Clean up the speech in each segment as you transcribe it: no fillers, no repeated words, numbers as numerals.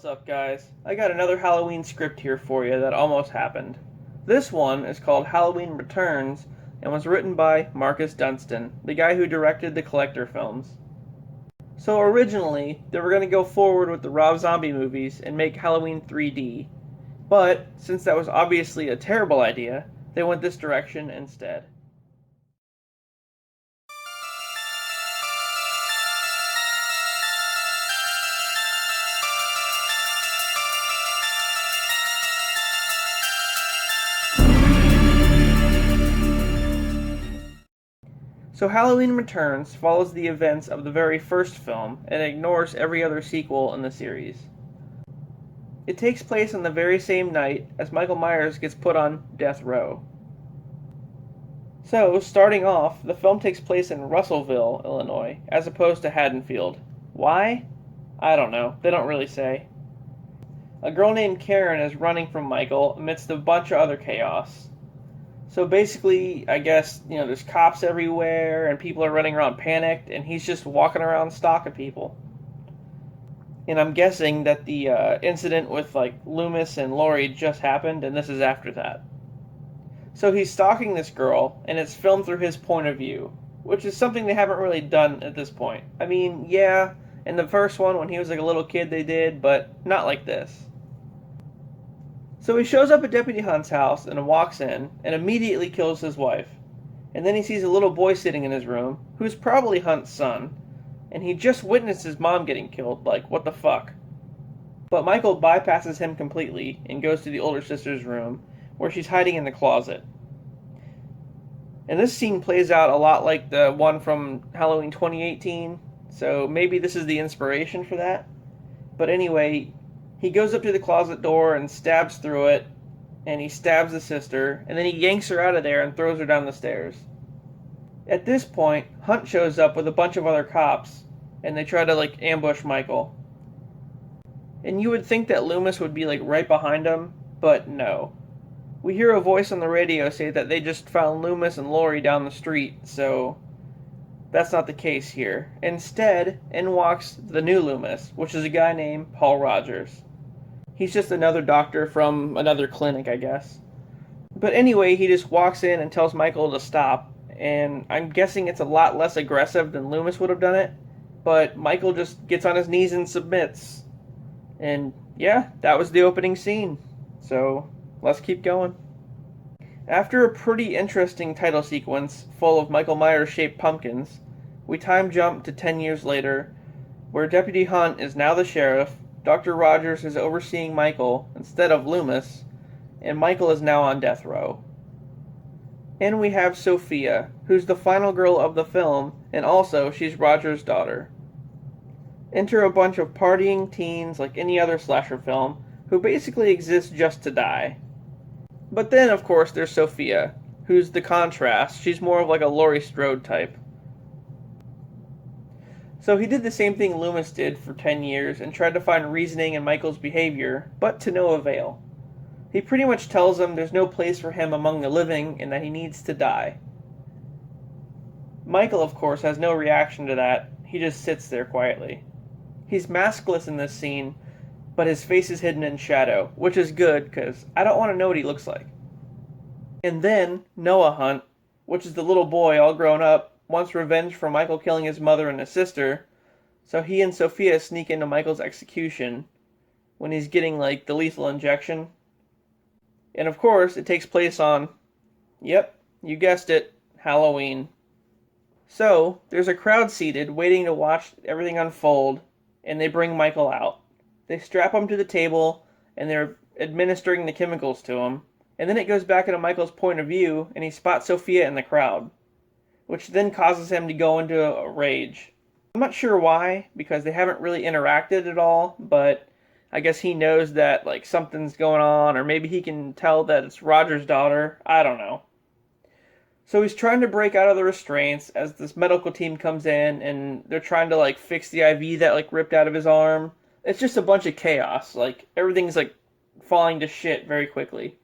What's up, guys? I got another Halloween script here for you that almost happened. This one is called Halloween Returns and was written by Marcus Dunstan, the guy who directed the Collector films. So originally, they were going to go forward with the Rob Zombie movies and make Halloween 3D. But, since that was obviously a terrible idea, they went this direction instead. So Halloween Returns follows the events of the very first film and ignores every other sequel in the series. It takes place on the very same night as Michael Myers gets put on death row. So, starting off, the film takes place in Russellville, Illinois, as opposed to Haddonfield. Why? I don't know. They don't really say. A girl named Karen is running from Michael amidst a bunch of other chaos. So basically, I guess, there's cops everywhere, and people are running around panicked, and he's just walking around stalking people. And I'm guessing that the incident with, Loomis and Laurie just happened, and this is after that. So he's stalking this girl, and it's filmed through his point of view, which is something they haven't really done at this point. I mean, yeah, in the first one, when he was a little kid, they did, but not like this. So he shows up at Deputy Hunt's house and walks in and immediately kills his wife. And then he sees a little boy sitting in his room, who's probably Hunt's son, and he just witnessed his mom getting killed, what the fuck? But Michael bypasses him completely and goes to the older sister's room, where she's hiding in the closet. And this scene plays out a lot like the one from Halloween 2018, so maybe this is the inspiration for that. But anyway, he goes up to the closet door and stabs through it, and he stabs the sister, and then he yanks her out of there and throws her down the stairs. At this point, Hunt shows up with a bunch of other cops, and they try to, ambush Michael. And you would think that Loomis would be, right behind him, but no. We hear a voice on the radio say that they just found Loomis and Laurie down the street, so that's not the case here. Instead, in walks the new Loomis, which is a guy named Paul Rogers. He's just another doctor from another clinic, I guess. But anyway, he just walks in and tells Michael to stop, and I'm guessing it's a lot less aggressive than Loomis would have done it, but Michael just gets on his knees and submits. And yeah, that was the opening scene. So, let's keep going. After a pretty interesting title sequence full of Michael Myers-shaped pumpkins, we time jump to 10 years later, where Deputy Hunt is now the sheriff, Dr. Rogers is overseeing Michael instead of Loomis, and Michael is now on death row. And we have Sophia, who's the final girl of the film, and also she's Rogers' daughter. Enter a bunch of partying teens like any other slasher film, who basically exist just to die. But then, of course, there's Sophia, who's the contrast. She's more of a Laurie Strode type. So he did the same thing Loomis did for 10 years and tried to find reasoning in Michael's behavior, but to no avail. He pretty much tells him there's no place for him among the living and that he needs to die. Michael, of course, has no reaction to that. He just sits there quietly. He's maskless in this scene, but his face is hidden in shadow, which is good because I don't want to know what he looks like. And then Noah Hunt, which is the little boy all grown up, wants revenge for Michael killing his mother and his sister, so he and Sophia sneak into Michael's execution when he's getting, the lethal injection. And of course, it takes place on, yep, you guessed it, Halloween. So, there's a crowd seated waiting to watch everything unfold, and they bring Michael out. They strap him to the table, and they're administering the chemicals to him, and then it goes back into Michael's point of view, and he spots Sophia in the crowd, which then causes him to go into a rage. I'm not sure why, because they haven't really interacted at all, but I guess he knows that, something's going on, or maybe he can tell that it's Roger's daughter. I don't know. So he's trying to break out of the restraints as this medical team comes in, and they're trying to, fix the IV that, ripped out of his arm. It's just a bunch of chaos. Everything's, falling to shit very quickly.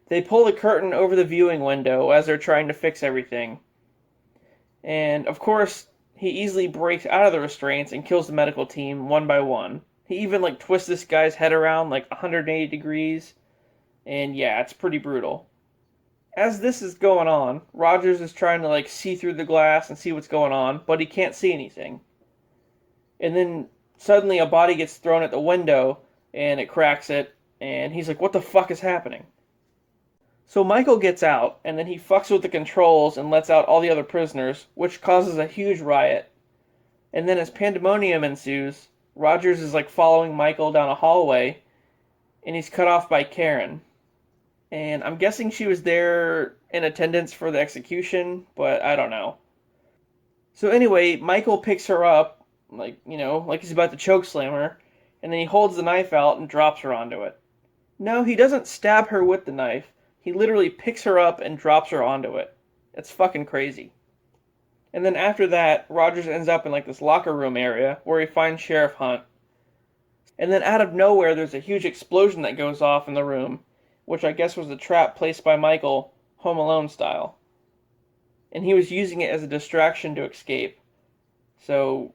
They pull the curtain over the viewing window as they're trying to fix everything. And, of course, he easily breaks out of the restraints and kills the medical team one by one. He even like twists this guy's head around like 180 degrees, and yeah, it's pretty brutal. As this is going on, Rogers is trying to like see through the glass and see what's going on, but he can't see anything. And then suddenly a body gets thrown at the window and it cracks it, and he's like, what the fuck is happening? So Michael gets out, and then he fucks with the controls and lets out all the other prisoners, which causes a huge riot. And then as pandemonium ensues, Rogers is like following Michael down a hallway, and he's cut off by Karen. And I'm guessing she was there in attendance for the execution, but I don't know. So anyway, Michael picks her up, like he's about to chokeslam her, and then he holds the knife out and drops her onto it. No, he doesn't stab her with the knife. He literally picks her up and drops her onto it. It's fucking crazy. And then after that, Rogers ends up in like this locker room area where he finds Sheriff Hunt. And then out of nowhere, there's a huge explosion that goes off in the room, which I guess was a trap placed by Michael, Home Alone style. And he was using it as a distraction to escape. So,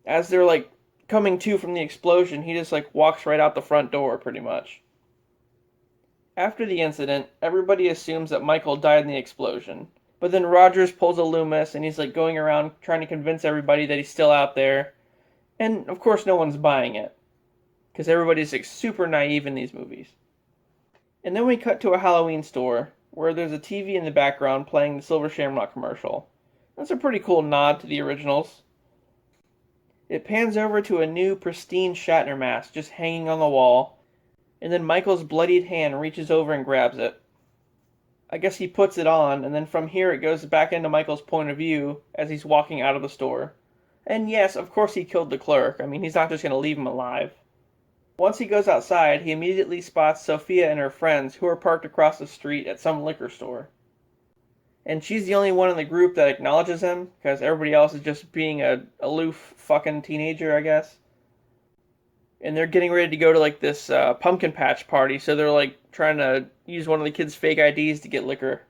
as they're like coming to from the explosion, he just like walks right out the front door pretty much. After the incident, everybody assumes that Michael died in the explosion. But then Rogers pulls a Loomis and he's like going around trying to convince everybody that he's still out there. And of course no one's buying it. Because everybody's like super naive in these movies. And then we cut to a Halloween store where there's a TV in the background playing the Silver Shamrock commercial. That's a pretty cool nod to the originals. It pans over to a new pristine Shatner mask just hanging on the wall, and then Michael's bloodied hand reaches over and grabs it. I guess he puts it on, and then from here it goes back into Michael's point of view as he's walking out of the store. And yes, of course he killed the clerk. I mean, he's not just going to leave him alive. Once he goes outside, he immediately spots Sophia and her friends who are parked across the street at some liquor store. And she's the only one in the group that acknowledges him, because everybody else is just being a aloof fucking teenager, I guess. And they're getting ready to go to like this pumpkin patch party, so they're like trying to use one of the kids' fake IDs to get liquor.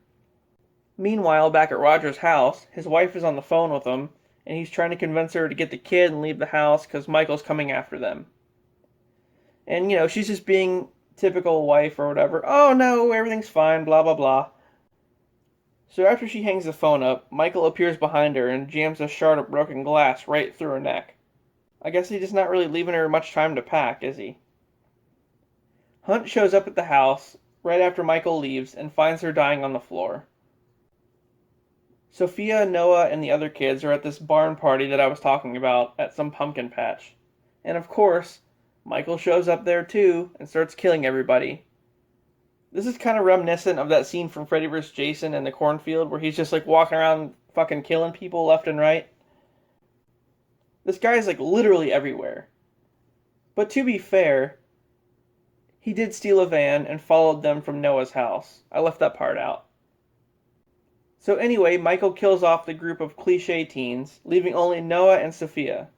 Meanwhile, back at Roger's house, his wife is on the phone with him, and he's trying to convince her to get the kid and leave the house because Michael's coming after them. And, she's just being typical wife or whatever. Oh, no, everything's fine, blah, blah, blah. So after she hangs the phone up, Michael appears behind her and jams a shard of broken glass right through her neck. I guess he's just not really leaving her much time to pack, is he? Hunt shows up at the house right after Michael leaves and finds her dying on the floor. Sophia, Noah, and the other kids are at this barn party that I was talking about at some pumpkin patch. And of course, Michael shows up there too and starts killing everybody. This is kind of reminiscent of that scene from Freddy vs. Jason in the cornfield where he's just like walking around fucking killing people left and right. This guy is like literally everywhere. But to be fair, he did steal a van and followed them from Noah's house. I left that part out. So anyway, Michael kills off the group of cliché teens, leaving only Noah and Sophia.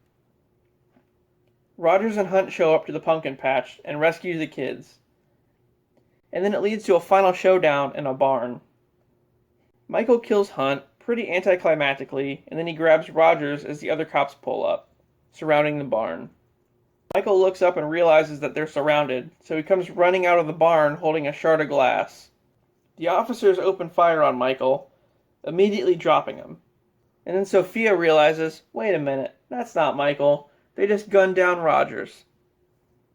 Rogers and Hunt show up to the pumpkin patch and rescue the kids. And then it leads to a final showdown in a barn. Michael kills Hunt pretty anticlimactically, and then he grabs Rogers as the other cops pull up, surrounding the barn. Michael looks up and realizes that they're surrounded, so he comes running out of the barn holding a shard of glass. The officers open fire on Michael, immediately dropping him. And then Sophia realizes, wait a minute, that's not Michael. They just gunned down Rogers.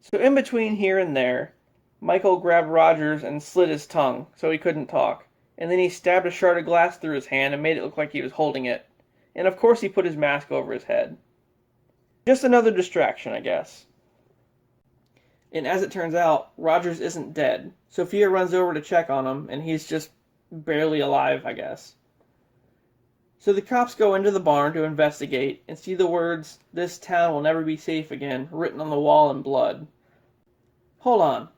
So in between here and there, Michael grabbed Rogers and slit his tongue so he couldn't talk. And then he stabbed a shard of glass through his hand and made it look like he was holding it. And of course he put his mask over his head. Just another distraction, I guess. And as it turns out, Rogers isn't dead. Sophia runs over to check on him, and he's just barely alive, I guess. So the cops go into the barn to investigate and see the words, "This town will never be safe again," written on the wall in blood. Hold on.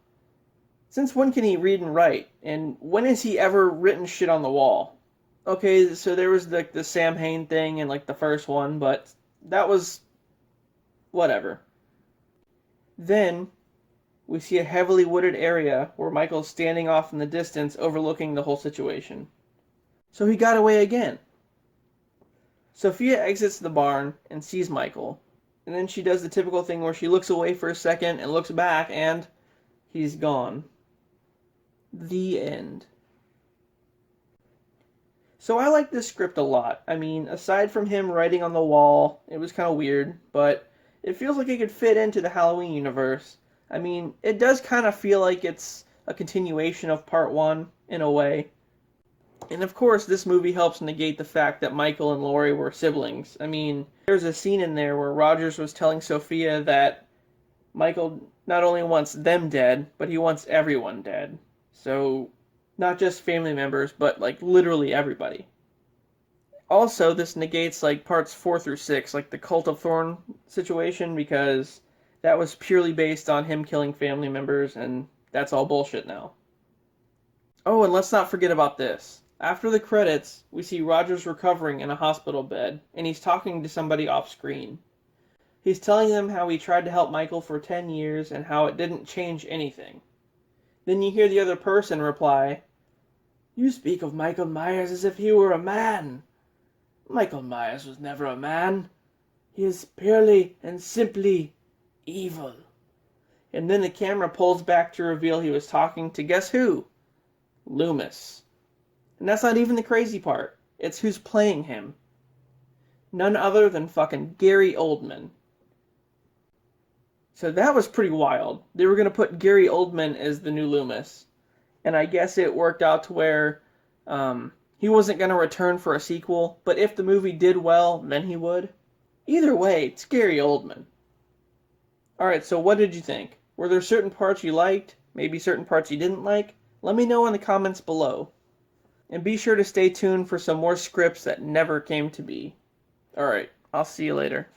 Since when can he read and write? And when has he ever written shit on the wall? Okay, so there was the Sam Hain thing in like the first one, but that was whatever. Then we see a heavily wooded area where Michael's standing off in the distance overlooking the whole situation. So he got away again. Sophia exits the barn and sees Michael. And then she does the typical thing where she looks away for a second and looks back, and he's gone. The end. So I like this script a lot. I mean, aside from him writing on the wall, it was kind of weird, but it feels like it could fit into the Halloween universe. I mean, it does kind of feel like it's a continuation of part one, in a way. And of course, this movie helps negate the fact that Michael and Laurie were siblings. I mean, there's a scene in there where Rogers was telling Sophia that Michael not only wants them dead, but he wants everyone dead. So, not just family members, but like literally everybody. Also, this negates like parts 4 through 6, like the Cult of Thorn situation, because that was purely based on him killing family members, and that's all bullshit now. Oh, and let's not forget about this. After the credits, we see Rogers recovering in a hospital bed, and he's talking to somebody off screen. He's telling them how he tried to help Michael for 10 years and how it didn't change anything. Then you hear the other person reply, "You speak of Michael Myers as if he were a man. Michael Myers was never a man. He is purely and simply evil." And then the camera pulls back to reveal he was talking to guess who? Loomis. And that's not even the crazy part. It's who's playing him. None other than fucking Gary Oldman. So that was pretty wild. They were going to put Gary Oldman as the new Loomis. And I guess it worked out to where he wasn't going to return for a sequel, but if the movie did well, then he would. Either way, it's Gary Oldman. Alright, so what did you think? Were there certain parts you liked? Maybe certain parts you didn't like? Let me know in the comments below. And be sure to stay tuned for some more scripts that never came to be. Alright, I'll see you later.